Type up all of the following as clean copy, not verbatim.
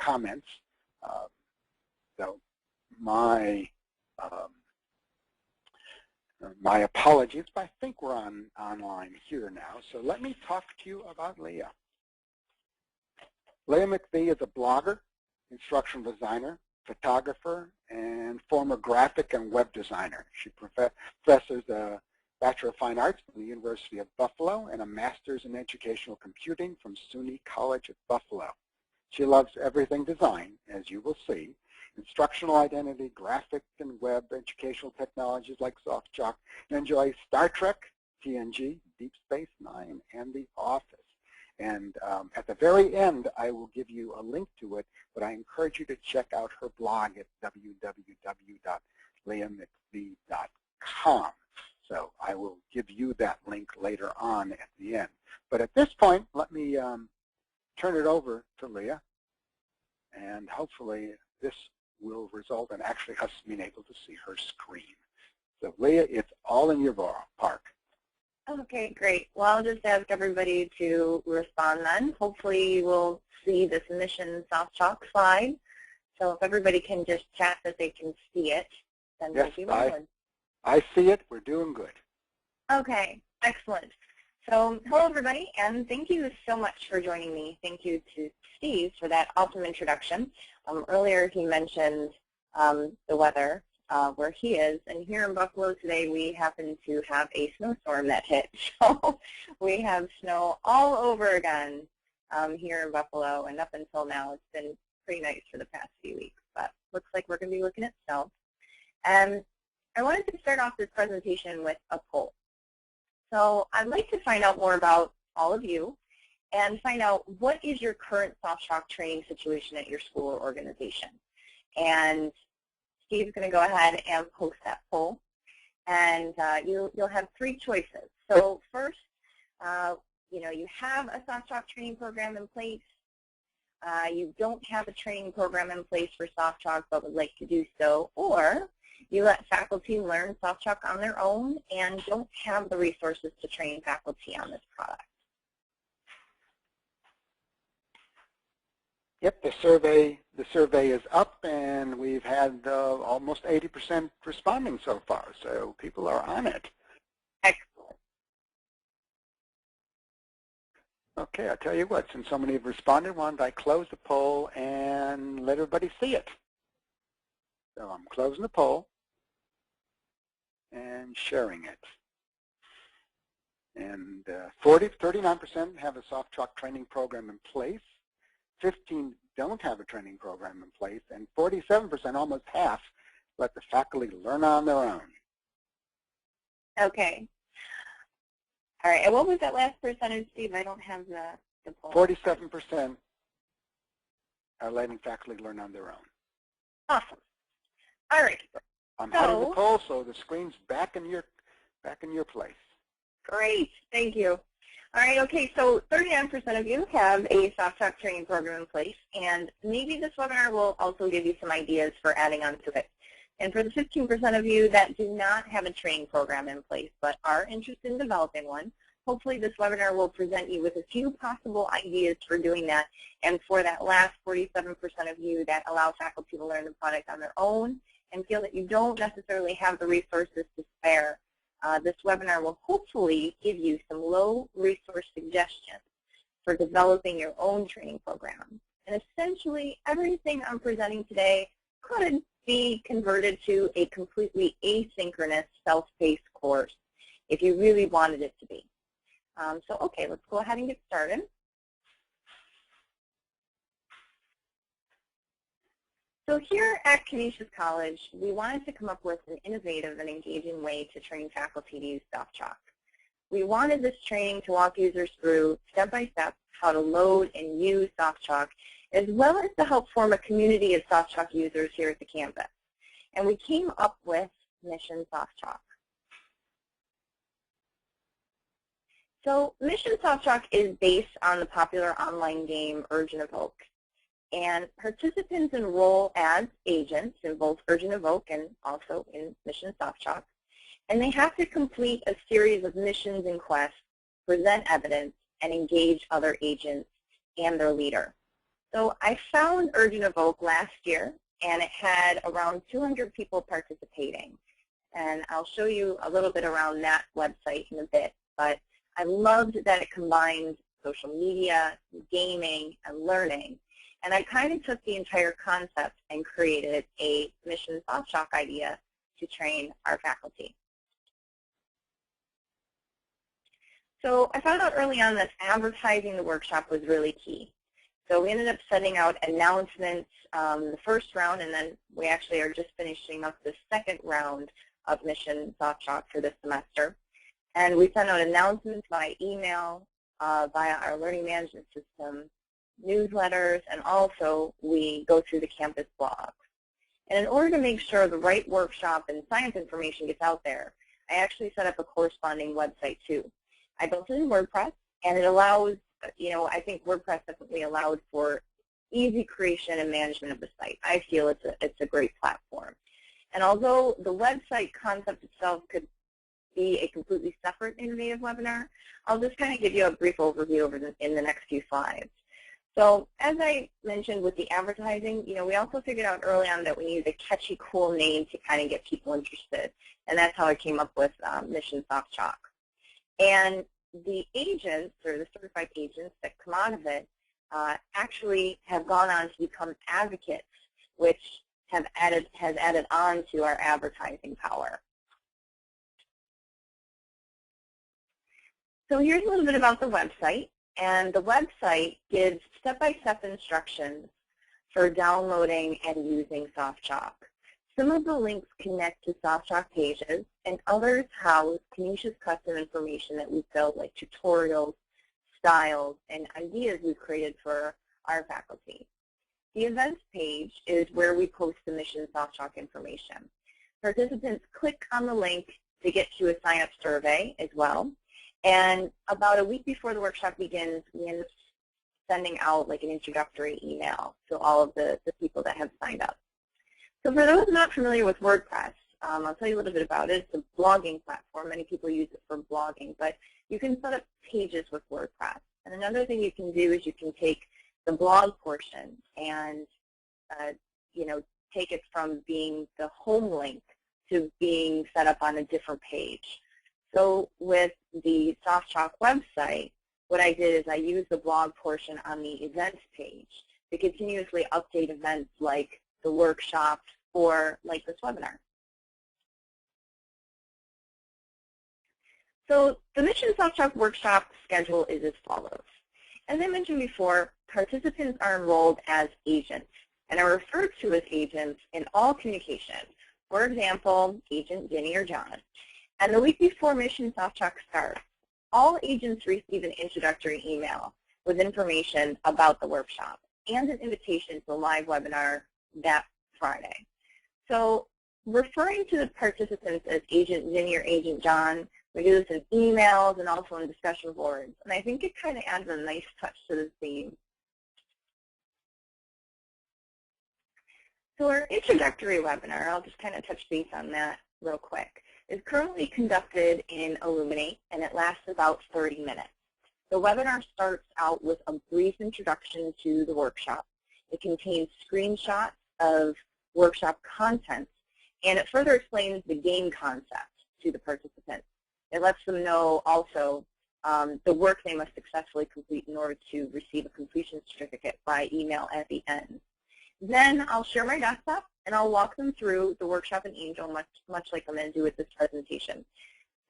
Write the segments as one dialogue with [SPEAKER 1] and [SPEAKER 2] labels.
[SPEAKER 1] comments. So my apologies, but I think we're online here now. So let me talk to you about Leah. Leah MacVie is a blogger, instructional designer, photographer, and former graphic and web designer. She professes a Bachelor of Fine Arts from the University of Buffalo and a Master's in Educational Computing from SUNY College at Buffalo. She loves everything design, as you will see, instructional identity, graphic and web, educational technologies like SoftChalk, and enjoys Star Trek, TNG, Deep Space Nine, and The Office. And at the very end, I will give you a link to it, but I encourage you to check out her blog at www.leahmcvie.com. So I will give you that link later on at the end. But at this point, let me turn it over to Leah, and hopefully this will result in actually us being able to see her screen. So Leah, it's all in your park.
[SPEAKER 2] Okay, great. Well, I'll just ask everybody to respond then. Hopefully you will see this Mission SoftChalk slide. So if everybody can just chat that they can see it, then
[SPEAKER 1] yes,
[SPEAKER 2] we'll be rolling.
[SPEAKER 1] I see it. We're doing good.
[SPEAKER 2] Okay, excellent. So hello everybody, and thank you so much for joining me. Thank you to Steve for that awesome introduction. Earlier he mentioned the weather where he is, and here in Buffalo today we happen to have a snowstorm that hit. So we have snow all over again here in Buffalo, and up until now it's been pretty nice for the past few weeks, but looks like we're going to be looking at snow. And I wanted to start off this presentation with a poll. So I'd like to find out more about all of you and find out what is your current SoftChalk training situation at your school or organization. And Steve's going to go ahead and post that poll. And you'll have three choices. So first, you have a SoftChalk training program in place. You don't have a training program in place for SoftChalk but would like to do so, or you let faculty learn SoftChalk on their own and don't have the resources to train faculty on this product.
[SPEAKER 1] Yep, the survey is up, and we've had almost 80% responding so far, so people are on it.
[SPEAKER 2] Excellent.
[SPEAKER 1] Okay, I'll tell you what, since so many have responded, why don't I close the poll and let everybody see it. So I'm closing the poll and sharing it. And 39% have a SoftChalk training program in place. 15 don't have a training program in place, and 47%, almost half, let the faculty learn on their own.
[SPEAKER 2] Okay. All right, and what was that last percentage, Steve? I don't have the poll.
[SPEAKER 1] 47% are letting faculty learn on their own.
[SPEAKER 2] Awesome. All right.
[SPEAKER 1] I'm hiding the poll, so the screen's back in your place.
[SPEAKER 2] Great, thank you. All right, okay, so 39% of you have a SoftChalk training program in place, and maybe this webinar will also give you some ideas for adding on to it. And for the 15% of you that do not have a training program in place but are interested in developing one, hopefully this webinar will present you with a few possible ideas for doing that. And for that last 47% of you that allow faculty to learn the product on their own and feel that you don't necessarily have the resources to spare, this webinar will hopefully give you some low resource suggestions for developing your own training program. And essentially everything I'm presenting today could be converted to a completely asynchronous self-paced course if you really wanted it to be. So okay, let's go ahead and get started. So here at Canisius College, we wanted to come up with an innovative and engaging way to train faculty to use SoftChalk. We wanted this training to walk users through step-by-step how to load and use SoftChalk, as well as to help form a community of SoftChalk users here at the campus. And we came up with Mission SoftChalk. So Mission SoftChalk is based on the popular online game Urge and Evoke. And participants enroll as agents in both Urge and Evoke and also in Mission SoftChalk. And they have to complete a series of missions and quests, present evidence, and engage other agents and their leader. So I found Urgent Evoke last year, and it had around 200 people participating. And I'll show you a little bit around that website in a bit. But I loved that it combined social media, gaming, and learning. And I kind of took the entire concept and created a Mission SoftChalk idea to train our faculty. So I found out early on that advertising the workshop was really key. So we ended up sending out announcements the first round, and then we actually are just finishing up the second round of Mission SoftChalk for this semester. And we sent out announcements by email, via our learning management system, newsletters, and also we go through the campus blogs. And in order to make sure the right workshop and science information gets out there, I actually set up a corresponding website too. I built it in WordPress, and it allows, I think WordPress definitely allowed for easy creation and management of the site. I feel it's a great platform. And although the website concept itself could be a completely separate innovative webinar, I'll just kind of give you a brief overview in the next few slides. So as I mentioned with the advertising, we also figured out early on that we needed a catchy, cool name to kind of get people interested. And that's how I came up with Mission SoftChalk. And the agents, or the certified agents that come out of it, actually have gone on to become advocates, which has added on to our advertising power. So here's a little bit about the website. And the website gives step-by-step instructions for downloading and using SoftChalk. Some of the links connect to SoftChalk pages, and others house Canisia's custom information that we've built, like tutorials, styles, and ideas we've created for our faculty. The events page is where we post the Mission SoftChalk information. Participants click on the link to get to a sign-up survey as well. And about a week before the workshop begins, we end up sending out like an introductory email to all of the people that have signed up. So for those not familiar with WordPress, I'll tell you a little bit about it. It's a blogging platform. Many people use it for blogging, but you can set up pages with WordPress. And another thing you can do is you can take the blog portion and take it from being the home link to being set up on a different page. So with the SoftChalk website, what I did is I used the blog portion on the events page to continuously update events like the workshop or like this webinar. So the Mission SoftChalk workshop schedule is as follows. As I mentioned before, participants are enrolled as agents and are referred to as agents in all communication. For example, Agent Jenny or John. And the week before Mission SoftChalk starts, all agents receive an introductory email with information about the workshop and an invitation to the live webinar that Friday. So referring to the participants as Agent Jenny or Agent John, we do this in emails and also in discussion boards. And I think it kind of adds a nice touch to the theme. So our introductory webinar, I'll just kind of touch base on that real quick, is currently conducted in Illuminate, and it lasts about 30 minutes. The webinar starts out with a brief introduction to the workshop. It contains screenshots of workshop content, and it further explains the game concept to the participants. It lets them know also the work they must successfully complete in order to receive a completion certificate by email at the end. Then I'll share my desktop, and I'll walk them through the workshop in Angel, much like I'm going to do with this presentation.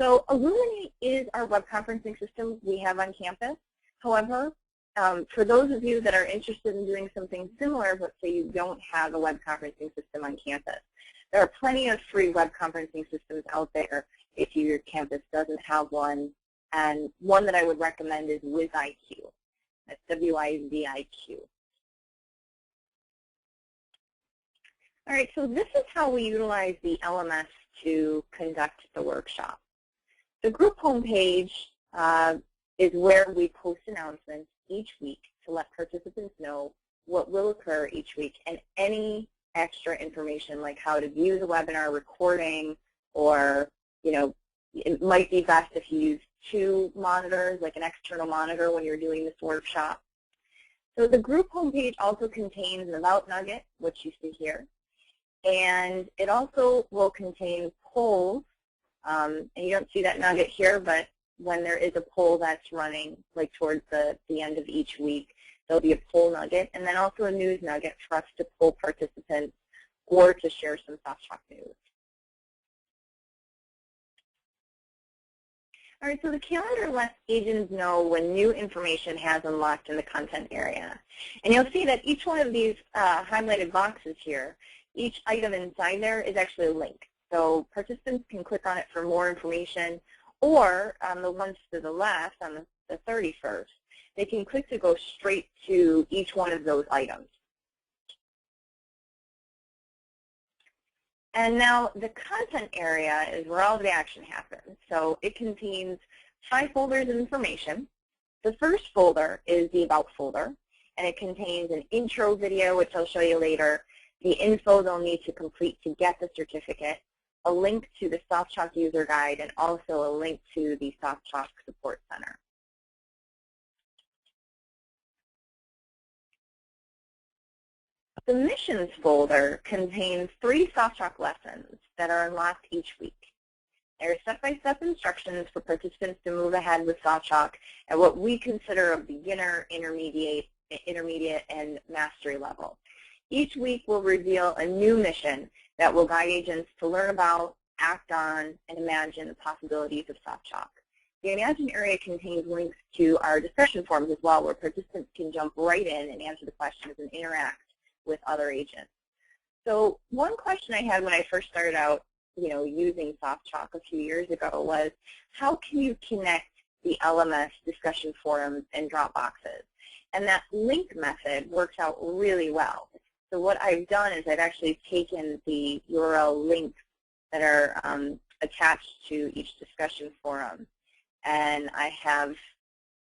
[SPEAKER 2] So Illuminate is our web conferencing system we have on campus. However, for those of you that are interested in doing something similar, let's say you don't have a web conferencing system on campus, there are plenty of free web conferencing systems out there if your campus doesn't have one. And one that I would recommend is WizIQ. That's W-I-Z-I-Q. All right, so this is how we utilize the LMS to conduct the workshop. The group homepage is where we post announcements each week to let participants know what will occur each week and any extra information like how to view the webinar recording, or it might be best if you use two monitors, like an external monitor when you're doing this workshop. So the group homepage also contains an About Nugget, which you see here. And it also will contain polls. And you don't see that nugget here, but when there is a poll that's running, like towards the end of each week, there'll be a poll nugget, and then also a news nugget for us to poll participants or to share some SoftChalk news. All right, so the calendar lets agents know when new information has unlocked in the content area. And you'll see that each one of these highlighted boxes here, each item inside there is actually a link. So participants can click on it for more information, or on the ones to the left, on the 31st, they can click to go straight to each one of those items. And now the content area is where all the action happens. So it contains 5 folders of information. The first folder is the About folder, and it contains an intro video, which I'll show you later, the info they'll need to complete to get the certificate, a link to the SoftChalk user guide, and also a link to the SoftChalk Support Center. The missions folder contains 3 SoftChalk lessons that are unlocked each week. There are step-by-step instructions for participants to move ahead with SoftChalk at what we consider a beginner, intermediate, and mastery level. Each week will reveal a new mission that will guide agents to learn about, act on, and imagine the possibilities of SoftChalk. The Imagine area contains links to our discussion forums as well, where participants can jump right in and answer the questions and interact with other agents. So one question I had when I first started out, using SoftChalk a few years ago was, how can you connect the LMS discussion forums and Dropboxes? And that link method works out really well. So what I've done is I've actually taken the URL links that are attached to each discussion forum, and I have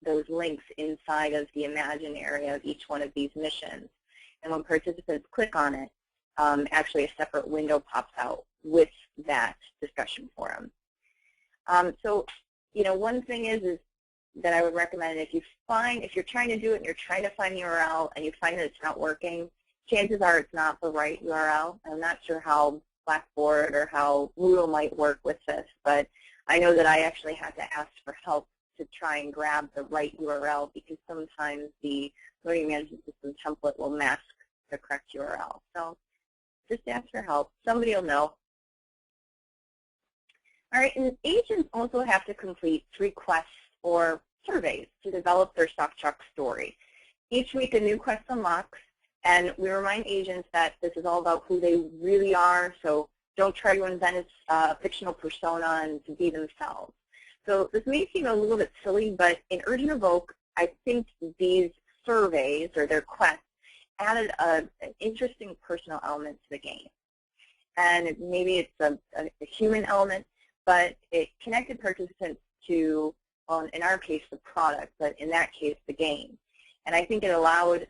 [SPEAKER 2] those links inside of the Imagine area of each one of these missions. And when participants click on it, actually a separate window pops out with that discussion forum. So, one thing is that I would recommend, if you're trying to do it and you're trying to find the URL and you find that it's not working, chances are it's not the right URL. I'm not sure how Blackboard or how Moodle might work with this, but I know that I actually had to ask for help to try and grab the right URL, because sometimes the Learning Management System template will mask the correct URL. So just ask for help. Somebody will know. All right, and agents also have to complete 3 quests or surveys to develop their SoftChalk story. Each week a new quest unlocks, and we remind agents that this is all about who they really are, so don't try to invent a fictional persona and to be themselves. So this may seem a little bit silly, but in Urge and Evoke, I think these surveys, or their quests, added an interesting personal element to the game. And maybe it's a human element, but it connected participants to, well, in our case, the product, but in that case, the game. And I think it allowed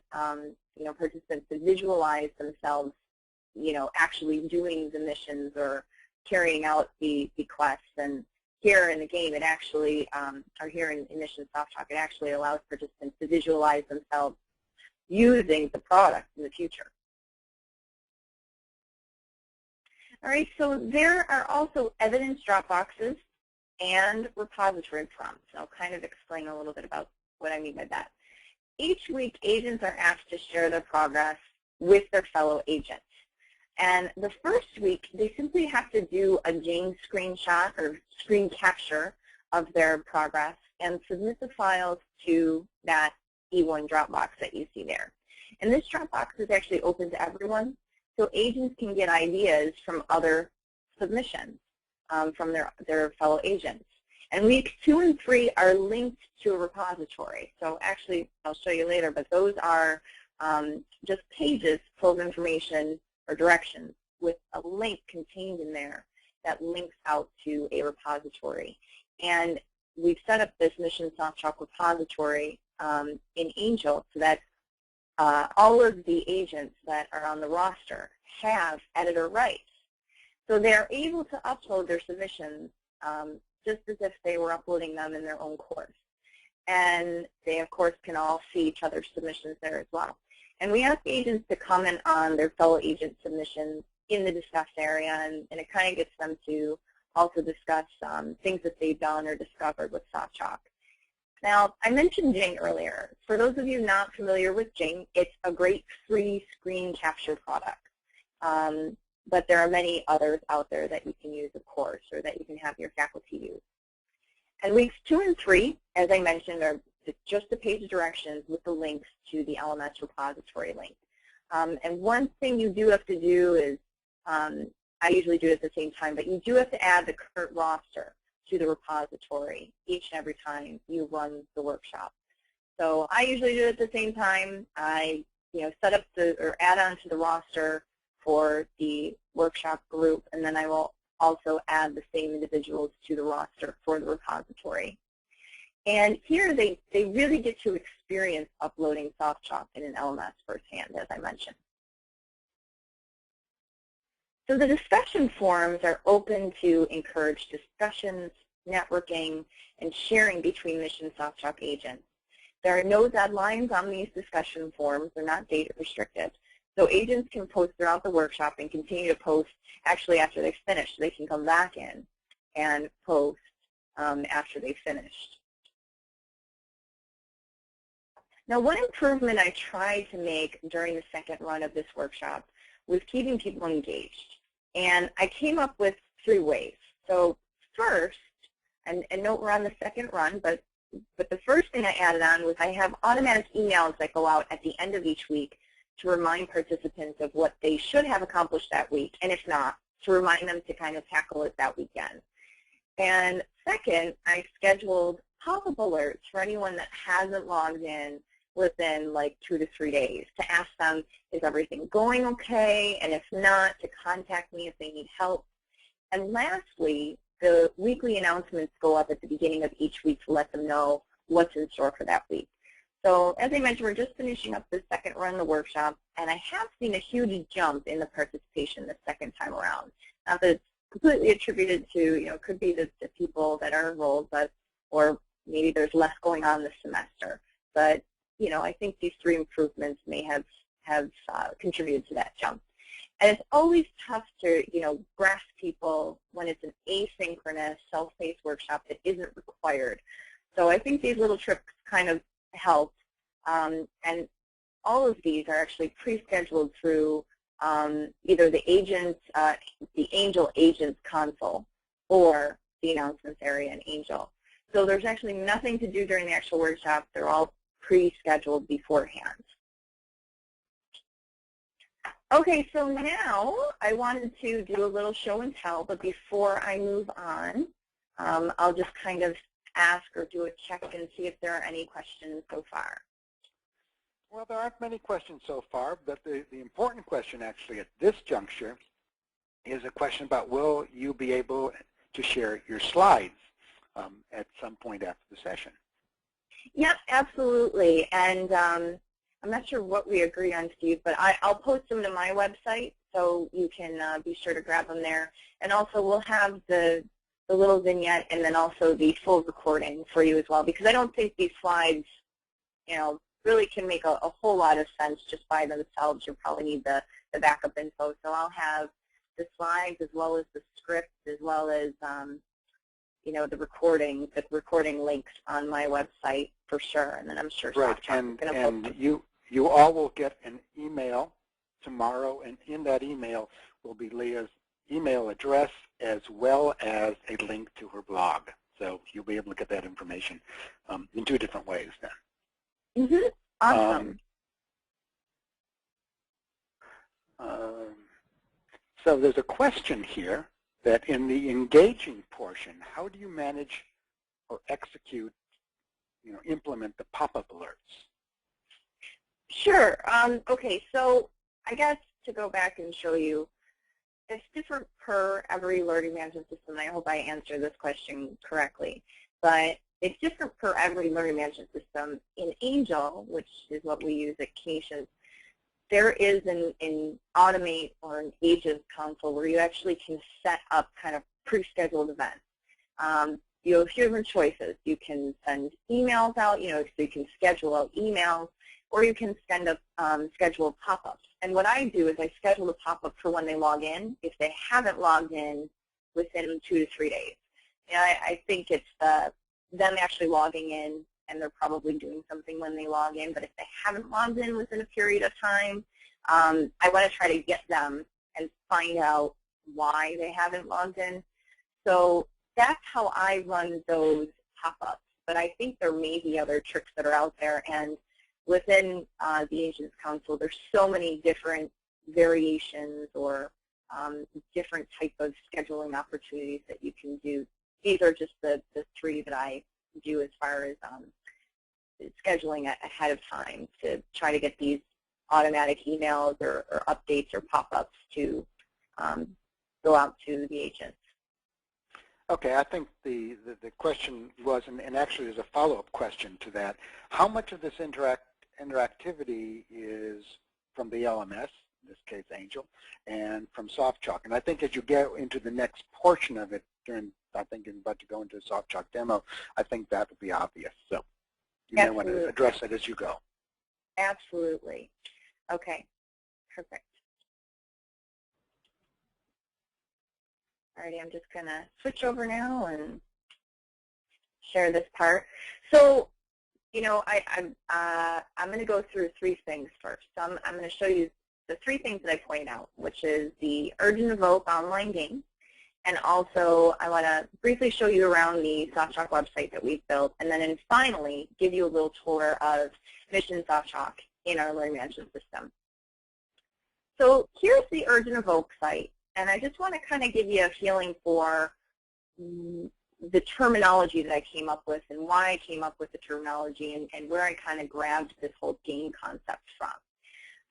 [SPEAKER 2] participants to visualize themselves, actually doing the missions or carrying out the quests. And here in the game, it actually, or here in Mission SoftChalk, it actually allows participants to visualize themselves using the product in the future. All right, so there are also evidence drop boxes and repository prompts. I'll kind of explain a little bit about what I mean by that. Each week, agents are asked to share their progress with their fellow agents. And the first week, they simply have to do a Jane screenshot or screen capture of their progress and submit the files to that E1 Dropbox that you see there. And this Dropbox is actually open to everyone, so agents can get ideas from other submissions from their fellow agents. And weeks 2 and 3 are linked to a repository. So actually, I'll show you later, but those are just pages full of information or directions with a link contained in there that links out to a repository. And we've set up this Mission SoftChalk repository in Angel so that all of the agents that are on the roster have editor rights. So they're able to upload their submissions just as if they were uploading them in their own course. and they, of course, can all see each other's submissions there as well. And we ask agents to comment on their fellow agent submissions in the discussed area, and it kind of gets them to also discuss things that they've done or discovered with SoftChalk. Now, I mentioned Jing earlier. For those of you not familiar with Jing, it's a great free screen capture product. But there are many others out there that you can use, of course, or that you can have your faculty use. And weeks 2 and 3, as I mentioned, are just the page directions with the links to the LMS repository link. And one thing you do have to do is, I usually do it at the same time, but you do have to add the current roster to the repository each and every time you run the workshop. So I usually do it at the same time. I set up or add on to the roster for the workshop group, and then I will also add the same individuals to the roster for the repository. And here they really get to experience uploading SoftChalk in an LMS firsthand, as I mentioned. So the discussion forums are open to encourage discussions, networking, and sharing between Mission SoftChalk agents. There are no deadlines on these discussion forums. They're not data restricted. So agents can post throughout the workshop and continue to post actually after they've finished. They can come back in and post after they've finished. Now, one improvement I tried to make during the second run of this workshop was keeping people engaged. And I came up with 3 ways. So first, and note we're on the second run, but the first thing I added on was I have automatic emails that go out at the end of each week to remind participants of what they should have accomplished that week, and if not, to remind them to kind of tackle it that weekend. And second, I scheduled pop-up alerts for anyone that hasn't logged in within like 2 to 3 days to ask them, is everything going okay? And if not, to contact me if they need help. And lastly, the weekly announcements go up at the beginning of each week to let them know what's in store for that week. So as I mentioned, we're just finishing up the second run of the workshop, and I have seen a huge jump in the participation the second time around. Not that it's completely attributed to, could be the people that are enrolled, but or maybe there's less going on this semester. But I think these 3 improvements may have contributed to that jump. And it's always tough to, grasp people when it's an asynchronous, self-paced workshop that isn't required. So I think these little tricks kind of help. And all of these are actually pre-scheduled through either the Angel Agents console or the announcements area in Angel. So there's actually nothing to do during the actual workshop. They're all pre-scheduled beforehand. Okay, so now I wanted to do a little show and tell, but before I move on, I'll just kind of ask or do a check and see if there are any questions so far.
[SPEAKER 1] Well, there aren't many questions so far, but the important question actually at this juncture is a question about will you be able to share your slides at some point after the session?
[SPEAKER 2] Yep, absolutely. And I'm not sure what we agreed on, Steve, but I'll post them to my website so you can be sure to grab them there. And also we'll have the little vignette and then also the full recording for you as well, because I don't think these slides, really can make a whole lot of sense just by themselves. You'll probably need the backup info. So I'll have the slides as well as the script as well as the recording links on my website for sure, and then I'm sure
[SPEAKER 1] right. And you all will get an email tomorrow, and in that email will be Leah's email address as well as a link to her blog. So you'll be able to get that information in 2 different ways then.
[SPEAKER 2] Mm-hmm. Awesome.
[SPEAKER 1] So there's a question here that in the engaging portion, how do you manage or execute, implement the pop-up alerts?
[SPEAKER 2] Sure. Okay, so I guess to go back and show you, it's different per every learning management system. I hope I answered this question correctly. But it's different per every learning management system. In Angel, which is what we use at Canisius, there is an Automate or an Agent console where you actually can set up kind of pre-scheduled events. you have a few different choices. You can send emails out, so you can schedule out emails, or you can schedule pop-ups. And what I do is I schedule a pop-up for when they log in if they haven't logged in within 2 to 3 days. I think it's them actually logging in, and they're probably doing something when they log in. But if they haven't logged in within a period of time, I want to try to get them and find out why they haven't logged in. So that's how I run those pop-ups. But I think there may be other tricks that are out there. And within the Agents Council, there's so many different variations or different type of scheduling opportunities that you can do. These are just the 3 that I do as far as scheduling ahead of time to try to get these automatic emails or updates or pop-ups to go out to the agents.
[SPEAKER 1] Okay, I think the question was, and actually there's a follow-up question to that, how much of this interactivity is from the LMS, in this case Angel, and from SoftChalk? And I think as you get into the next portion of it, I think you're about to go into a SoftChalk demo, I think that will be obvious. So you may want to address it as you go.
[SPEAKER 2] Absolutely. Okay, perfect. Alrighty, I'm just going to switch over now and share this part. So, I'm going to go through 3 things first. So I'm going to show you the 3 things that I pointed out, which is the Urge and Evoke online game. And also, I want to briefly show you around the SoftChalk website that we've built, and then finally give you a little tour of Mission SoftChalk in our learning management system. So here's the Urge and Evoke site, and I just want to kind of give you a feeling for the terminology that I came up with and why I came up with the terminology and where I kind of grabbed this whole game concept from.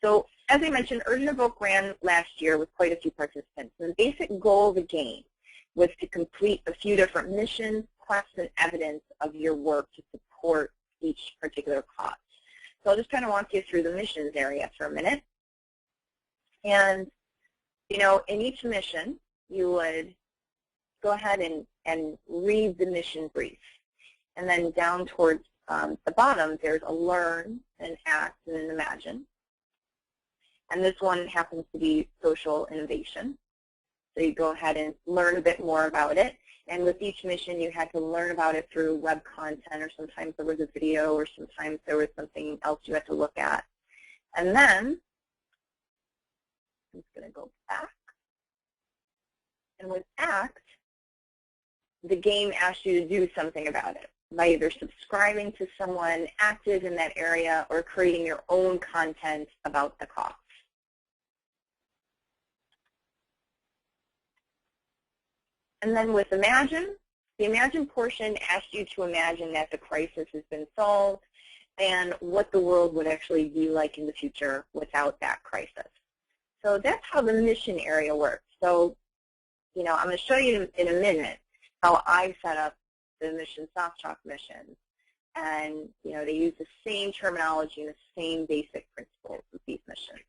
[SPEAKER 2] So as I mentioned, Urge and Evoke ran last year with quite a few participants. And the basic goal of the game was to complete a few different missions, quests, and evidence of your work to support each particular cause. So I'll just kind of walk you through the missions area for a minute. And, in each mission, you would go ahead and read the mission brief. And then down towards the bottom, there's a learn, an act, and an imagine. And this one happens to be social innovation. So you go ahead and learn a bit more about it. And with each mission, you had to learn about it through web content, or sometimes there was a video, or sometimes there was something else you had to look at. And then, I'm just going to go back. And with ACT, the game asks you to do something about it by either subscribing to someone active in that area or creating your own content about the cause. And then with Imagine, the Imagine portion asks you to imagine that the crisis has been solved and what the world would actually be like in the future without that crisis. So that's how the mission area works. So, I'm going to show you in a minute how I set up the Mission SoftChalk missions. And, they use the same terminology and the same basic principles with these missions.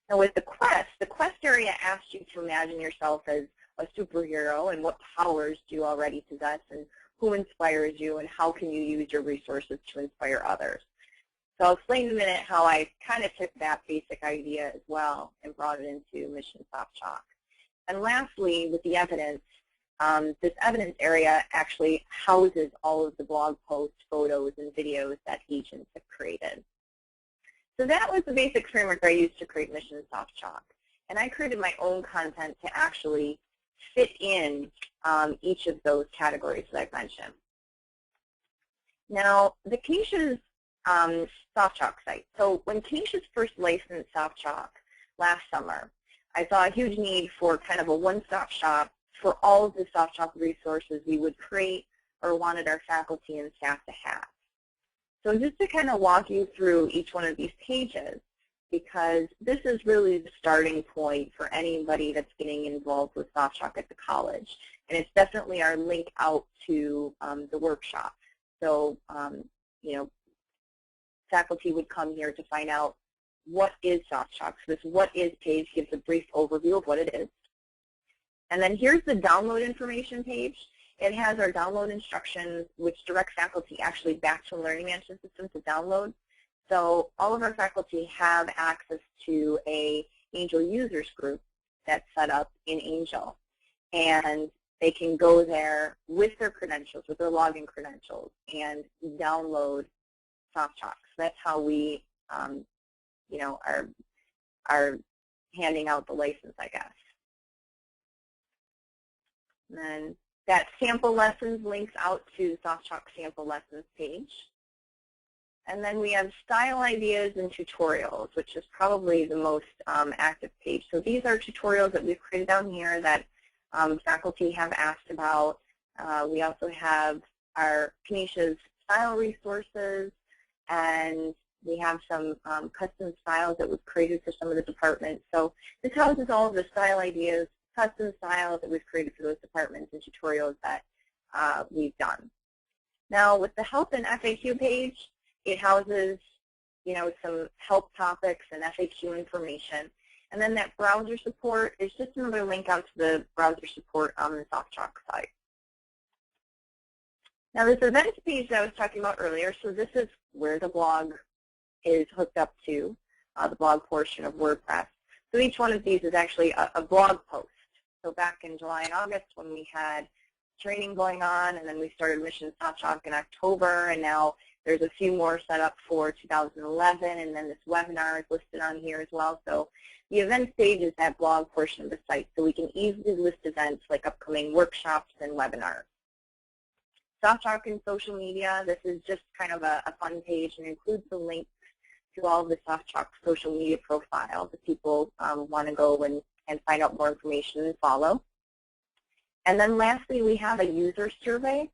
[SPEAKER 2] Now with the quest area asks you to imagine yourself as a superhero and what powers do you already possess and who inspires you and how can you use your resources to inspire others. So I'll explain in a minute how I kind of took that basic idea as well and brought it into Mission SoftChalk. And lastly, with the evidence, this evidence area actually houses all of the blog posts, photos, and videos that agents have created. So that was the basic framework I used to create Mission SoftChalk. And I created my own content to actually fit in each of those categories that I've mentioned. Now, the Canisius SoftChalk site. So when Canisius first licensed SoftChalk last summer, I saw a huge need for kind of a one-stop shop for all of the SoftChalk resources we would create or wanted our faculty and staff to have. So just to kind of walk you through each one of these pages, because this is really the starting point for anybody that's getting involved with SoftChalk at the college. And it's definitely our link out to the workshop. So, faculty would come here to find out what is SoftChalk. So this what is page gives a brief overview of what it is. And then here's the download information page. it has our download instructions, which direct faculty actually back to the Learning Management System to download. So all of our faculty have access to a Angel users group that's set up in Angel. And they can go there with their credentials, with their login credentials, and download SoftChalk. So that's how we, you know, are handing out the license, I guess. And then that sample lessons links out to SoftChalk sample lessons page. And then we have style ideas and tutorials, which is probably the most active page. So these are tutorials that we've created down here that faculty have asked about. We also have our Canisia's style resources, and we have some custom styles that we've created for some of the departments. So this houses all of the style ideas, custom styles that we've created for those departments and tutorials that we've done. Now with the help and FAQ page, it houses, you know, some help topics and FAQ information. And then that browser support is just another link out to the browser support on the SoftChalk site. Now this events page that I was talking about earlier, so this is where the blog is hooked up to, the blog portion of WordPress. So each one of these is actually a blog post. So back in July and August when we had training going on, and then we started Mission SoftChalk in October, and now there's a few more set up for 2011, and then this webinar is listed on here as well. So the events page is that blog portion of the site, so we can easily list events like upcoming workshops and webinars. SoftChalk and social media, this is just kind of a fun page and includes the links to all of the SoftChalk social media profiles if people want to go and find out more information and follow. And then lastly, we have a user survey,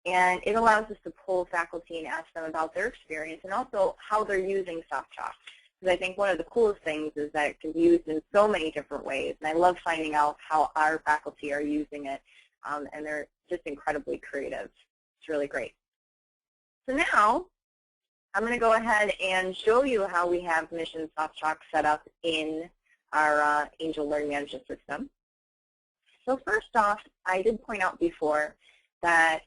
[SPEAKER 2] and it allows us to poll faculty and ask them about their experience and also how they're using SoftChalk. Because I think one of the coolest things is that it can be used in so many different ways, and I love finding out how our faculty are using it, and they're just incredibly creative. It's really great. So now, I'm going to go ahead and show you how we have Mission SoftChalk set up in our Angel Learning Management System. So first off, I did point out before that,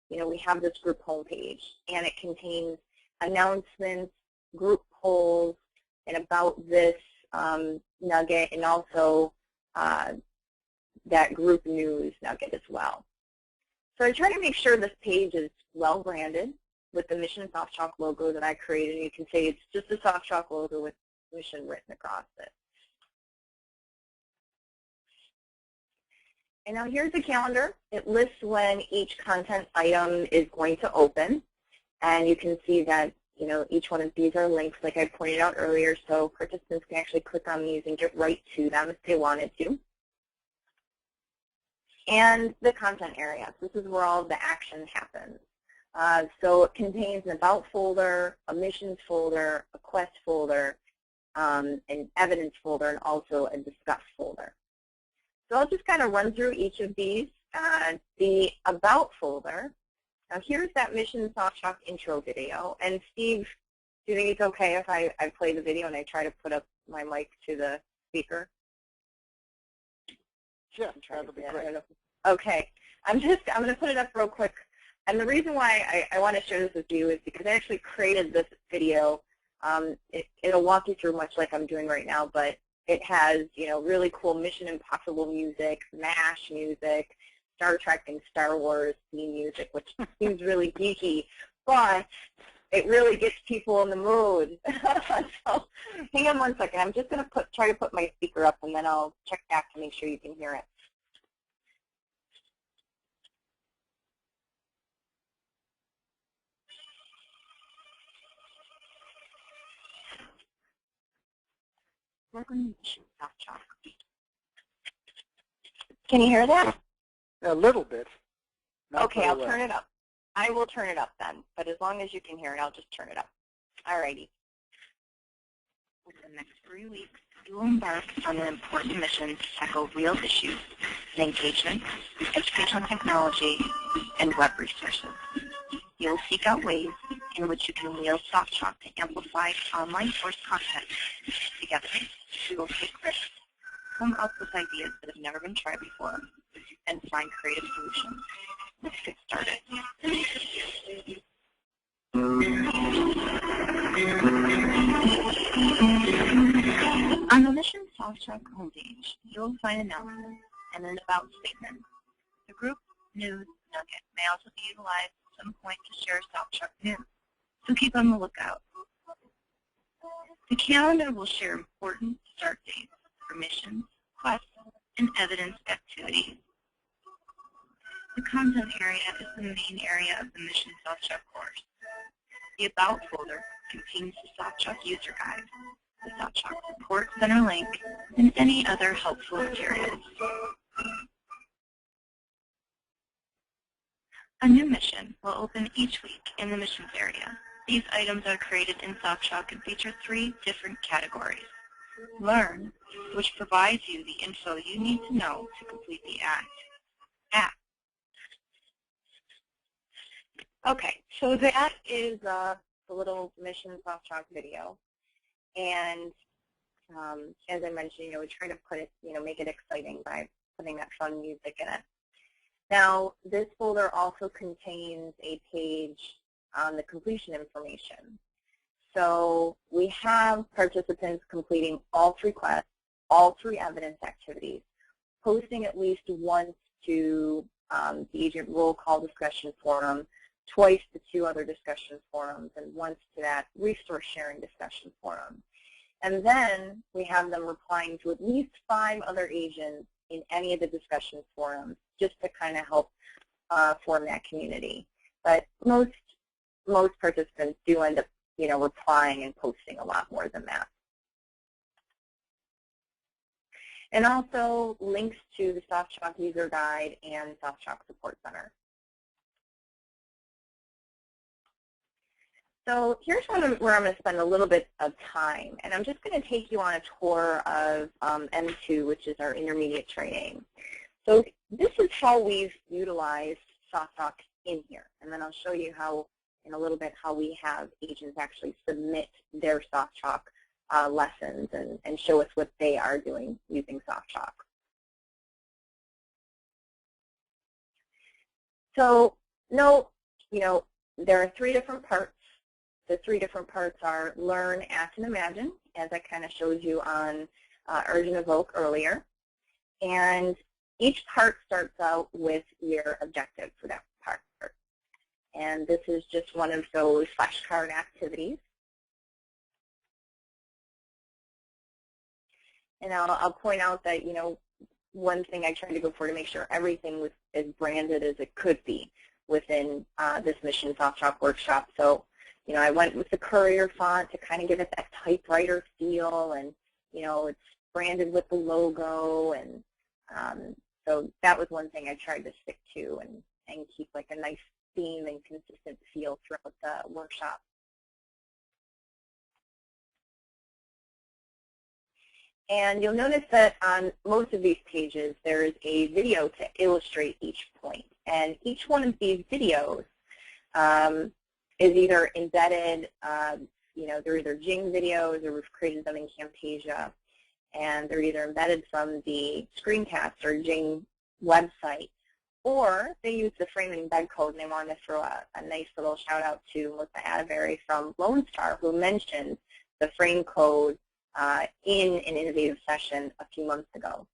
[SPEAKER 2] you know, we have this group homepage, and it contains announcements, group polls, and about this nugget, and also that group news nugget as well. So I try to make sure this page is well branded with the Mission SoftChalk logo that I created. And you can see it's just a SoftChalk logo with Mission written across it. And now here's the calendar. It lists when each content item is going to open. And you can see that, you know, each one of these are links like I pointed out earlier, so participants can actually click on these and get right to them if they wanted to. And the content areas. This is where all of the action happens. So it contains an About folder, a Missions folder, a Quest folder, an Evidence folder, and also a Discuss folder. So I'll just kind of run through each of these. The About folder, now here's that Mission SoftChalk intro video. And Steve, do you think it's okay if I play the video and I try to put up my mic to the speaker?
[SPEAKER 1] Yeah, that'll be great.
[SPEAKER 2] Okay, I'm going to put it up real quick. And the reason why I want to share this with you is because I actually created this video. It'll walk you through much like I'm doing right now, but it has, you know, really cool Mission Impossible music, MASH music, Star Trek and Star Wars theme music, which seems really geeky, but it really gets people in the mood. So hang on one second. I'm just going to try to put my speaker up, and then I'll check back to make sure you can hear it. Welcome to SoftChalk. Can you hear that?
[SPEAKER 1] A little bit.
[SPEAKER 2] Okay, I'll turn it up. I will turn it up then, but as long as you can hear it, I'll just turn it up. All righty. Over the next 3 weeks, you will embark on an important mission to tackle real issues in engagement, educational technology, and web resources. You will seek out ways in which you can wield SoftChalk to amplify online course content. Together, we will take risks, come up with ideas that have never been tried before, and find creative solutions. On the Mission SoftChalk homepage, you'll find announcements and an About statement. The group news nugget may also be utilized at some point to share SoftChalk news, so keep on the lookout. The calendar will share important start dates for missions, quests, and evidence activities. The content area is the main area of the Mission SoftChalk course. The About folder contains the SoftChalk user guide, the SoftChalk support center link, and any other helpful materials. A new mission will open each week in the missions area. These items are created in SoftChalk and feature 3 different categories. Learn, which provides you the info you need to know to complete the act. Okay, so that is the little Mission SoftChalk video. And as I mentioned, we try to put it, make it exciting by putting that fun music in it. Now, this folder also contains a page on the completion information. So we have participants completing all 3 quests, all 3 evidence activities, posting at least once to the agent roll call discussion forum, twice to 2 other discussion forums, and once to that resource sharing discussion forum. And then we have them replying to at least 5 other agents in any of the discussion forums, just to kind of help form that community. But most participants do end up, replying and posting a lot more than that. And also links to the SoftChalk user guide and SoftChalk support center. So here's where I'm going to spend a little bit of time, and I'm just going to take you on a tour of M2, which is our intermediate training. So this is how we've utilized SoftChalk in here, and then I'll show you how, in a little bit, how we have agents actually submit their SoftChalk lessons and show us what they are doing using SoftChalk. So there are 3 different parts. The 3 different parts are learn, act, and imagine, as I kind of showed you on urge and evoke earlier. And each part starts out with your objective for that part. And this is just one of those flashcard activities. And I'll point out that, one thing I tried to go for to make sure everything was as branded as it could be within this Mission SoftChalk workshop. So, I went with the Courier font to kind of give it that typewriter feel, and, it's branded with the logo, and so that was one thing I tried to stick to and keep like a nice theme and consistent feel throughout the workshop. And you'll notice that on most of these pages, there's a video to illustrate each point. And each one of these videos is either embedded, they're either Jing videos, or we've created them in Camtasia, and they're either embedded from the screencast or Jing website, or they use the frame and embed code, and they want to throw a nice little shout out to Melissa Atterbury from Lone Star, who mentioned the frame code in an Innovative session a few months ago.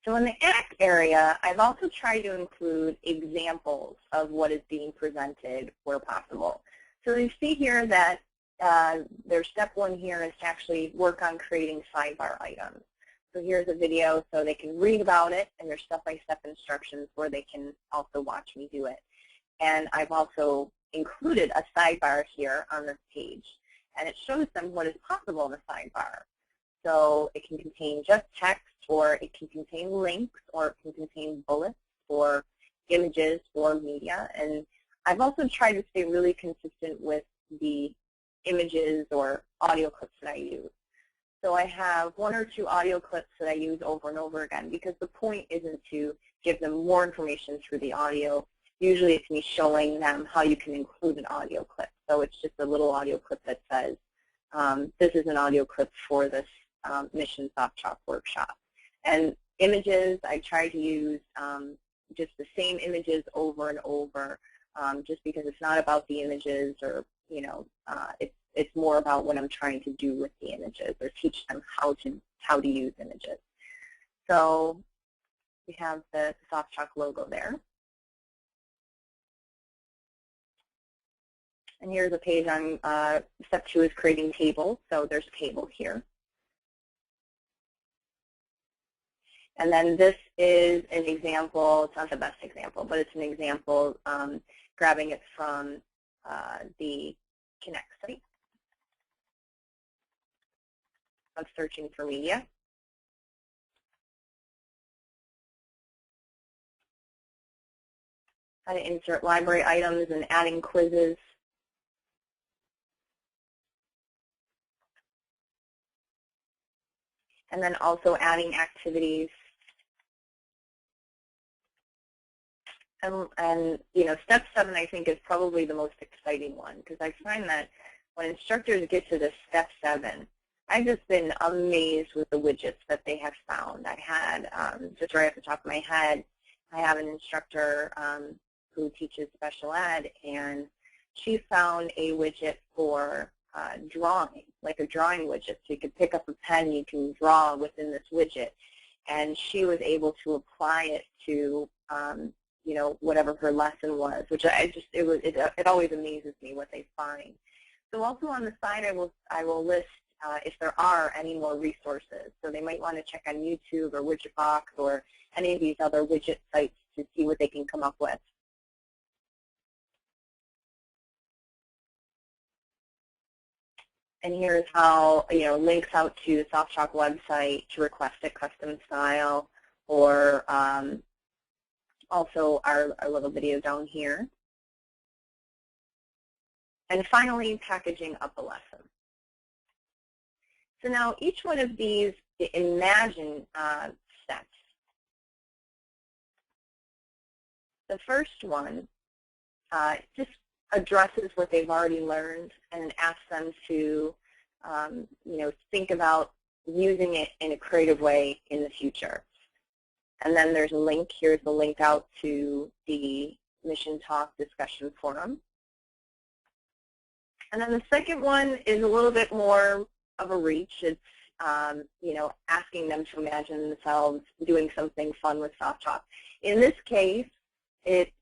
[SPEAKER 2] So in the ACT area, I've also tried to include examples of what is being presented where possible. So you see here that their step 1 here is to actually work on creating sidebar items. So here's a video so they can read about it, and there's step-by-step instructions where they can also watch me do it. And I've also included a sidebar here on this page, and it shows them what is possible in a sidebar. So it can contain just text, or it can contain links, or it can contain bullets, or images, or media. And I've also tried to stay really consistent with the images or audio clips that I use. So I have 1 or 2 audio clips that I use over and over again, because the point isn't to give them more information through the audio. Usually it's me showing them how you can include an audio clip. So it's just a little audio clip that says, this is an audio clip for this Mission SoftChalk workshop. And images, I try to use just the same images over and over, just because it's not about the images, or it's more about what I'm trying to do with the images, or teach them how to use images. So we have the SoftChalk logo there. And here's a page on step 2 is creating tables. So there's a table here. And then this is an example. It's not the best example, but it's an example grabbing it from the Connect site of searching for media. How to insert library items and adding quizzes. And then also adding activities. And step 7, I think, is probably the most exciting one, because I find that when instructors get to this step 7, I've just been amazed with the widgets that they have found. I had, just right off the top of my head, I have an instructor who teaches special ed, and she found a widget for drawing, like a drawing widget. So you could pick up a pen, you can draw within this widget, and she was able to apply it to whatever her lesson was, which it always amazes me what they find. So also on the side, I will list if there are any more resources. So they might want to check on YouTube or Widgetbox or any of these other widget sites to see what they can come up with. And here's how, links out to the SoftChalk website to request a custom style, or also our little video down here. And finally, packaging up a lesson. So now each one of these imagine steps. The first one just addresses what they've already learned and asks them to think about using it in a creative way in the future. And then there's a link. Here's the link out to the Mission Talk discussion forum. And then the second one is a little bit more of a reach. It's asking them to imagine themselves doing something fun with SoftChalk. In this case, it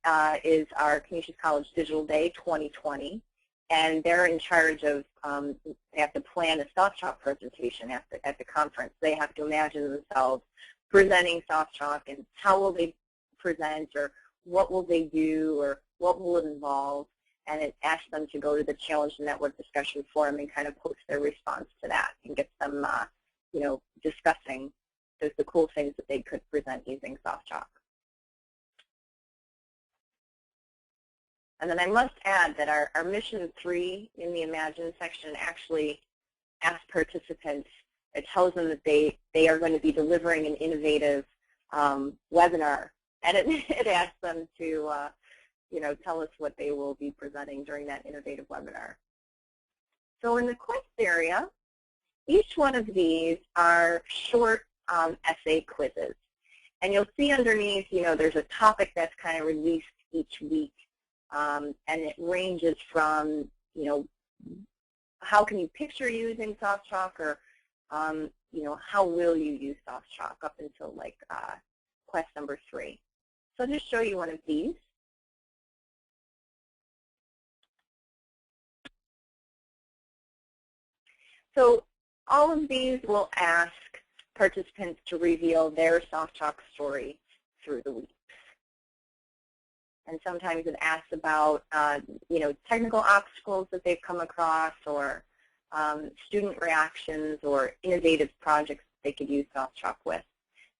[SPEAKER 2] is our Canisius College Digital Day 2020, and they're in charge of, they have to plan a SoftChalk presentation at the conference. They have to imagine themselves presenting SoftChalk, and how will they present, or what will they do, or what will it involve, and it asks them to go to the Challenge Network discussion forum and kind of post their response to that and get them, discussing the cool things that they could present using SoftChalk. And then I must add that our Mission 3 in the Imagine section actually asks participants, it tells them that they are going to be delivering an innovative webinar, and it asks them to tell us what they will be presenting during that innovative webinar. So in the quiz area, each one of these are short essay quizzes. And you'll see underneath, there's a topic that's kind of released each week. And it ranges from, how can you picture using SoftChalk, or, how will you use SoftChalk, up until like quest number 3. So I'll just show you one of these. So all of these will ask participants to reveal their SoftChalk story through the week. And sometimes it asks about, technical obstacles that they've come across, or student reactions, or innovative projects that they could use SoftChalk with.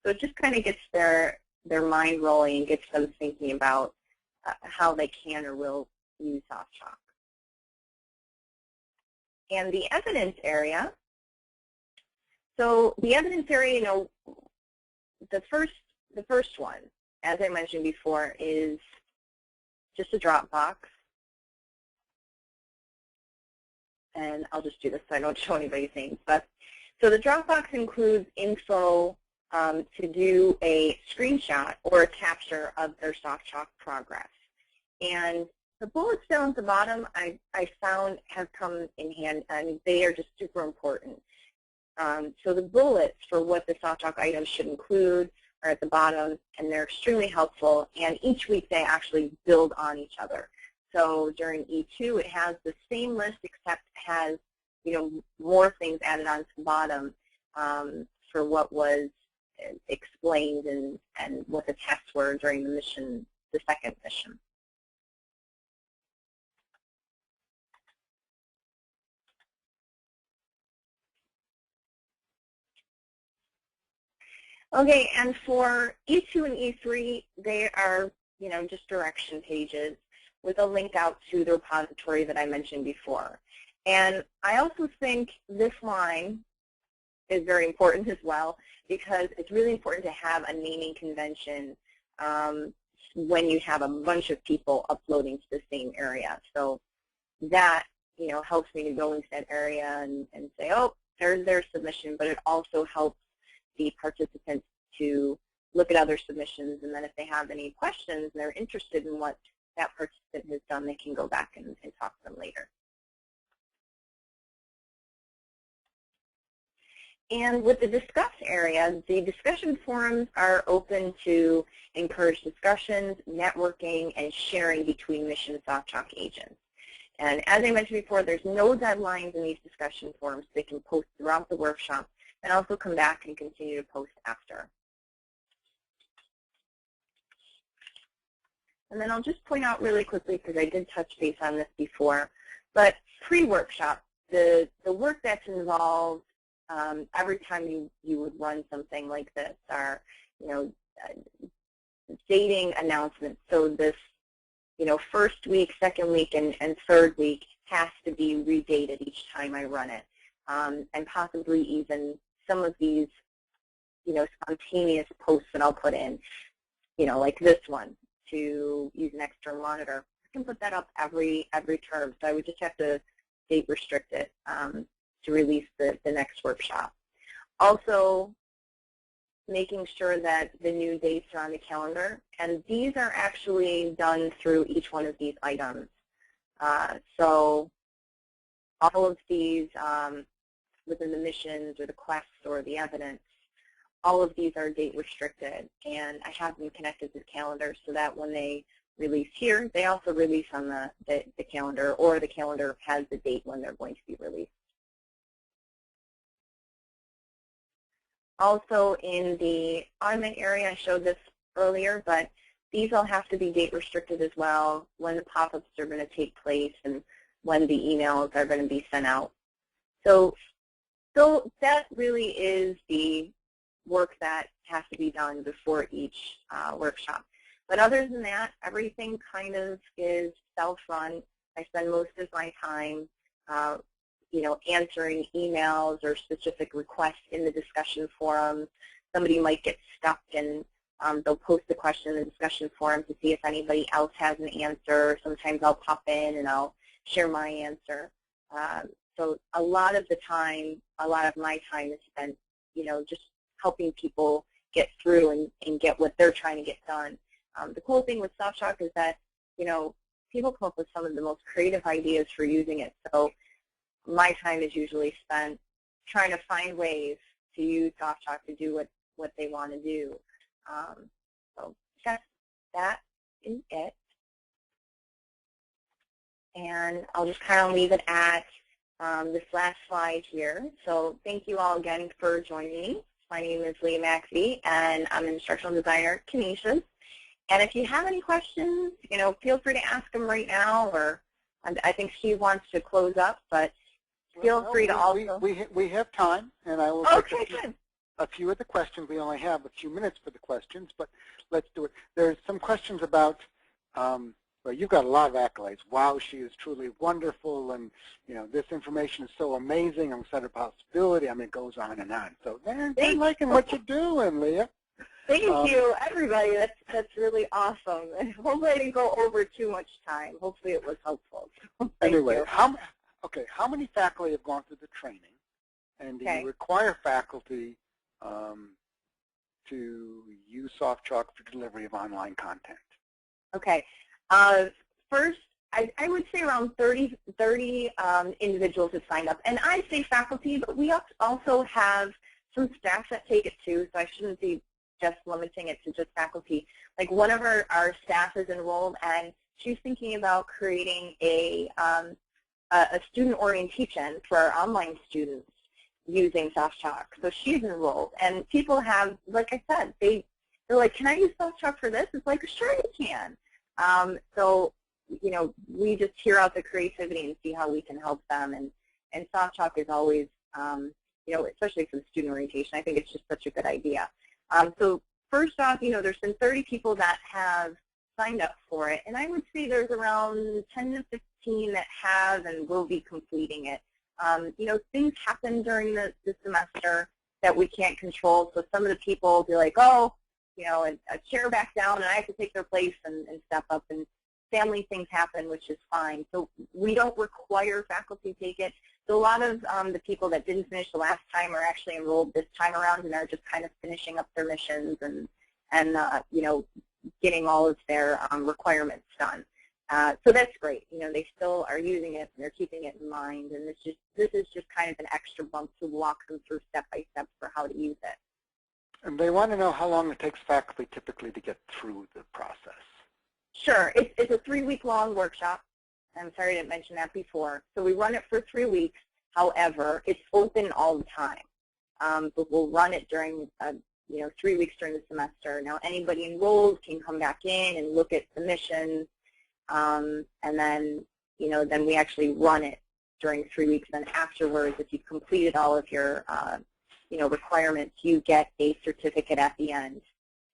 [SPEAKER 2] So it just kind of gets their mind rolling and gets them thinking about how they can or will use SoftChalk. And the evidence area. So the evidence area, the first one, as I mentioned before, is just a Dropbox. And I'll just do this so I don't show anybody's names. But so the Dropbox includes info to do a screenshot or a capture of their SoftChalk progress. And The bullets down at the bottom I found have come in hand, and they are just super important. So the bullets for what the SoftChalk items should include are at the bottom, and they're extremely helpful, and each week they actually build on each other. So during E2, it has the same list except has, more things added onto the bottom for what was explained and what the tests were during the mission, the second mission. Okay, and for E2 and E3, they are, just direction pages with a link out to the repository that I mentioned before. And I also think this line is very important as well, because it's really important to have a naming convention when you have a bunch of people uploading to the same area. So that, helps me to go into that area and say, oh, there's their submission, but it also helps the participants to look at other submissions, and then if they have any questions and they're interested in what that participant has done, they can go back and talk to them later. And with the discuss area, the discussion forums are open to encourage discussions, networking, and sharing between Mission SoftChalk agents. And as I mentioned before, there's no deadlines in these discussion forums. They can post throughout the workshop and also come back and continue to post after. And then I'll just point out really quickly, because I did touch base on this before, but pre-workshop, the work that's involved every time you would run something like this are, dating announcements. So this, first week, second week, and third week has to be redated each time I run it. And possibly even some of these, spontaneous posts that I'll put in, like this one, to use an external monitor. I can put that up every term, so I would just have to date restrict it to release the next workshop. Also, making sure that the new dates are on the calendar, and these are actually done through each one of these items. So all of these within the missions or the quests or the evidence, all of these are date restricted, and I have them connected to the calendar so that when they release here, they also release on the calendar, or the calendar has the date when they're going to be released. Also in the automate area, I showed this earlier, but these all have to be date restricted as well, when the pop-ups are going to take place and when the emails are going to be sent out. So that really is the work that has to be done before each workshop. But other than that, everything kind of is self-run. I spend most of my time answering emails or specific requests in the discussion forum. Somebody might get stuck and they'll post a question in the discussion forum to see if anybody else has an answer. Sometimes I'll pop in and I'll share my answer. So a lot of the time, a lot of my time is spent, just helping people get through and get what they're trying to get done. The cool thing with SoftChalk is that, people come up with some of the most creative ideas for using it. So my time is usually spent trying to find ways to use SoftChalk to do what they want to do. So that is it. And I'll just kind of leave it at this last slide here. So thank you all again for joining me. My name is Leah MacVie, and I'm an instructional designer at Canisius. And if you have any questions, feel free to ask them right now, or I think Steve wants to close up, but feel free to also.
[SPEAKER 1] We have time, and I will get a few of the questions. We only have a few minutes for the questions, but let's do it. There's some questions about, well, you've got a lot of accolades. Wow, she is truly wonderful, and this information is so amazing. I'm excited about possibility. I mean, it goes on and on. So they're liking what you're doing, Leah.
[SPEAKER 2] Thank you, everybody. That's really awesome. And hopefully I didn't go over too much time. Hopefully it was helpful.
[SPEAKER 1] Anyway, how many faculty have gone through the training, and do you require faculty to use SoftChalk for delivery of online content?
[SPEAKER 2] Okay. First, I would say around 30 individuals have signed up. And I say faculty, but we also have some staff that take it too, so I shouldn't be just limiting it to just faculty. Like one of our staff is enrolled, and she's thinking about creating a student orientation for our online students using SoftChalk. So she's enrolled, and people have, like I said, they're like, can I use SoftChalk for this? It's like, sure you can. So, you know, we just hear out the creativity and see how we can help them. And SoftChalk is always, you know, especially for the student orientation, I think it's just such a good idea. So first off, you know, there's been 30 people that have signed up for it, and I would say there's around 10 to 15 that have and will be completing it. You know, things happen during the semester that we can't control, so some of the people will be like, oh, you know, a chair back down and I have to take their place and step up, and family things happen, which is fine. So we don't require faculty take it. So a lot of the people that didn't finish the last time are actually enrolled this time around and are just kind of finishing up their missions and you know, getting all of their requirements done. So that's great. You know, they still are using it and they're keeping it in mind, and this is just kind of an extra bump to walk them through step by step for how to use it.
[SPEAKER 1] And they want to know how long it takes faculty typically to get through the process.
[SPEAKER 2] Sure. It's a 3-week-long workshop. I'm sorry I didn't mention that before. So we run it for 3 weeks. However, it's open all the time. But we'll run it during, you know, 3 weeks during the semester. Now, anybody enrolled can come back in and look at submissions. And then, you know, then we actually run it during 3 weeks. And afterwards, if you've completed all of your, you know, requirements, you get a certificate at the end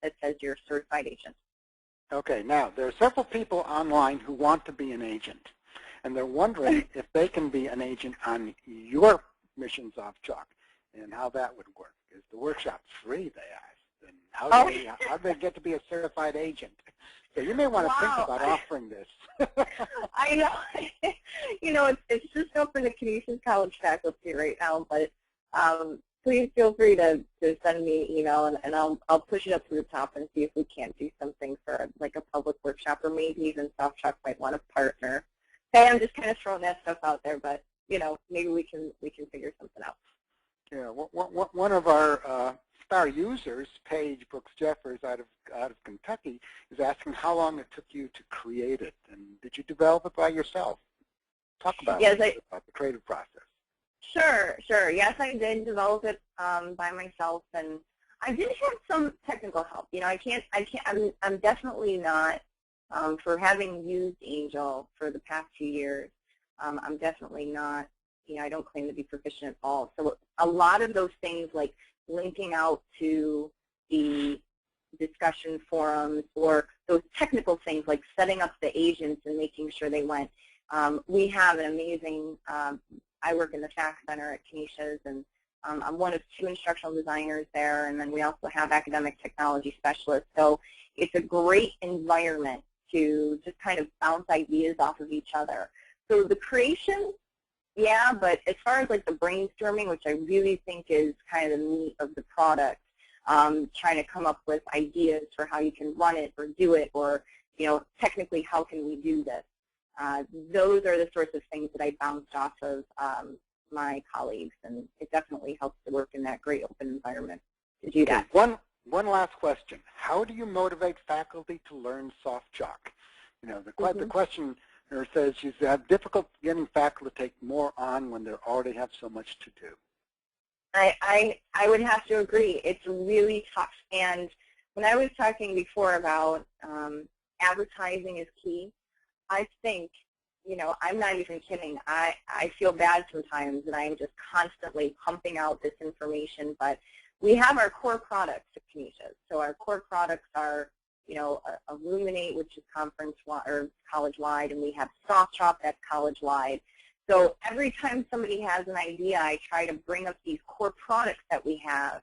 [SPEAKER 2] that says you're a certified agent.
[SPEAKER 1] Okay, now there are several people online who want to be an agent, and they're wondering if they can be an agent on your missions SoftChalk and how that would work. Is the workshop free, they asked, and how do they get to be a certified agent? So you may want to think about offering this.
[SPEAKER 2] I know. You know, it's just open to Canisius College faculty right now, but please feel free to send me an email, and I'll push it up to the top and see if we can't do something for like a public workshop, or maybe even SoftChalk might want to partner. Hey, I'm just kind of throwing that stuff out there, but you know, maybe we can figure something out.
[SPEAKER 1] Yeah, one of our star users, Paige Brooks Jeffers out of Kentucky, is asking how long it took you to create it, and did you develop it by yourself? Talk about about the creative process.
[SPEAKER 2] Sure. Yes, I did develop it by myself, and I did have some technical help. You know, I'm definitely not, for having used Angel for the past few years, I'm definitely not, you know, I don't claim to be proficient at all. So a lot of those things like linking out to the discussion forums or those technical things like setting up the agents and making sure they went, we have an amazing, I work in the FAC Center at Canisius, and I'm one of 2 instructional designers there, and then we also have academic technology specialists. So it's a great environment to just kind of bounce ideas off of each other. So the creation, yeah, but as far as like the brainstorming, which I really think is kind of the meat of the product, trying to come up with ideas for how you can run it or do it, or, you know, technically how can we do this. Those are the sorts of things that I bounced off of my colleagues, and it definitely helps to work in that great open environment to do that.
[SPEAKER 1] One last question. How do you motivate faculty to learn SoftChalk? You know, the questioner says she's had difficult getting faculty to take more on when they already have so much to do.
[SPEAKER 2] I would have to agree. It's really tough. And when I was talking before about advertising is key, I think, you know, I'm not even kidding. I feel bad sometimes that I'm just constantly pumping out this information, but we have our core products at Canisius. So our core products are, you know, Illuminate, which is conference-wide or college-wide, and we have SoftChalk, that's college-wide. So every time somebody has an idea, I try to bring up these core products that we have,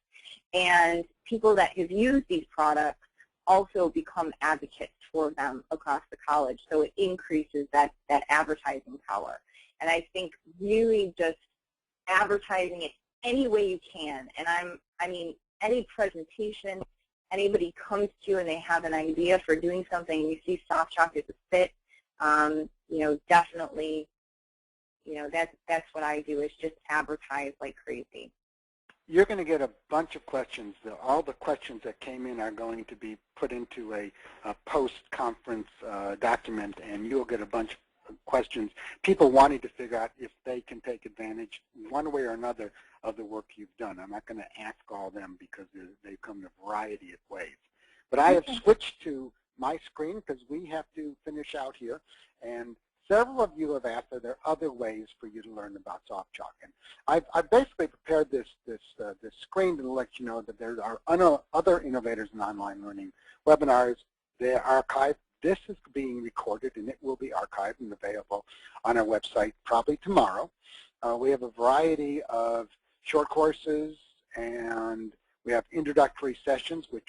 [SPEAKER 2] and people that have used these products also become advocates for them across the college. So it increases that advertising power. And I think really just advertising it any way you can. And I mean, any presentation, anybody comes to you and they have an idea for doing something, and you see SoftChalk as a fit, definitely, that's what I do, is just advertise like crazy.
[SPEAKER 1] You're going to get a bunch of questions. All the questions that came in are going to be put into a post-conference document, and you'll get a bunch of questions, people wanting to figure out if they can take advantage one way or another of the work you've done. I'm not going to ask all of them because they come in a variety of ways. But I have switched to my screen because we have to finish out here, and several of you have asked, are there other ways for you to learn about SoftChalk? And I've basically prepared this screen to let you know that there are other innovators in online learning webinars. They're archived. This is being recorded, and it will be archived and available on our website probably tomorrow. We have a variety of short courses, and we have introductory sessions, which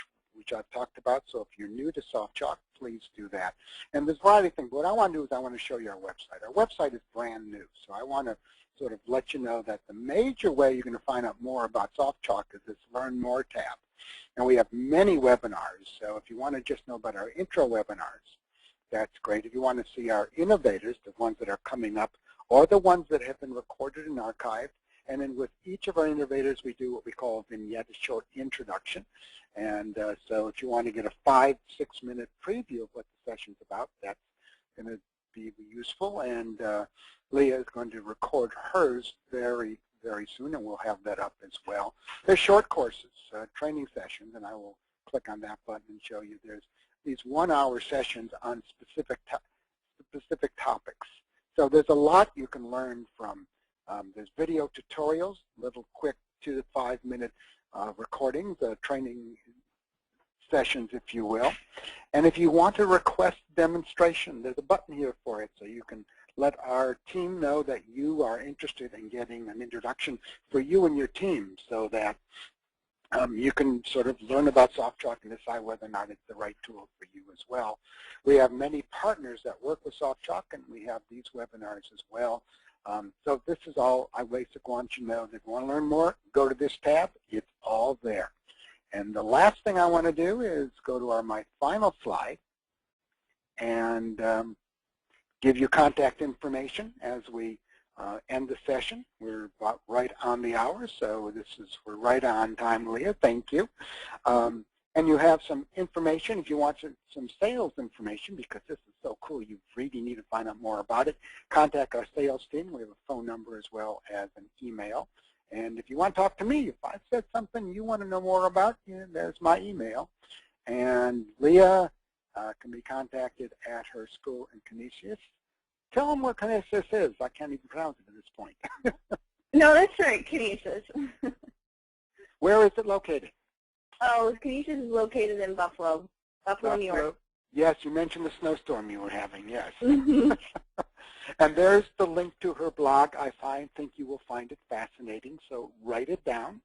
[SPEAKER 1] I've talked about. So if you're new to SoftChalk, please do that. And there's a variety of things. What I want to do is I want to show you our website. Our website is brand new, so I want to sort of let you know that the major way you're going to find out more about SoftChalk is this Learn More tab. And we have many webinars, so if you want to just know about our intro webinars, that's great. If you want to see our innovators, the ones that are coming up, or the ones that have been recorded and archived, and then with each of our innovators, we do what we call a vignette, a short introduction. And so if you want to get a 5-6 minute preview of what the session's about, that's going to be useful. And Leah is going to record hers very, very soon, and we'll have that up as well. There's short courses, training sessions, and I will click on that button and show you there's these 1-hour sessions on specific topics. So there's a lot you can learn from. There's video tutorials, little quick 2 to 5 minute recordings, training sessions, if you will. And if you want to request demonstration, there's a button here for it, so you can let our team know that you are interested in getting an introduction for you and your team, so that you can sort of learn about SoftChalk and decide whether or not it's the right tool for you as well. We have many partners that work with SoftChalk, and we have these webinars as well. So this is all I basically want you to know. If you want to learn more, go to this tab. It's all there. And the last thing I want to do is go to my final slide and give you contact information as we end the session. We're about right on the hour, so we're right on time, Leah. Thank you. And you have some information if you want some sales information, because this is so cool. You really need to find out more about it. Contact our sales team. We have a phone number as well as an email. And if you want to talk to me, if I said something you want to know more about, there's my email. And Leah can be contacted at her school in Canisius. Tell them what Canisius is. I can't even pronounce it at this point.
[SPEAKER 2] No, that's right, Canisius.
[SPEAKER 1] Where is it located?
[SPEAKER 2] Oh, Canisius is located in Buffalo, New York.
[SPEAKER 1] Yes, you mentioned the snowstorm you were having, yes.
[SPEAKER 2] Mm-hmm.
[SPEAKER 1] And there's the link to her blog. I think you will find it fascinating, so write it down.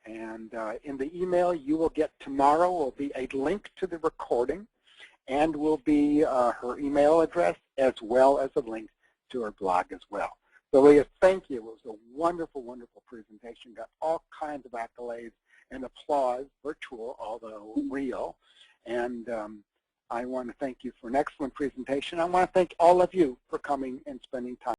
[SPEAKER 1] And in the email you will get tomorrow will be a link to the recording, and will be her email address as well as a link to her blog as well. So Leah, thank you. It was a wonderful, wonderful presentation. Got all kinds of accolades and applause, virtual, although real. And I want to thank you for an excellent presentation. I want to thank all of you for coming and spending time.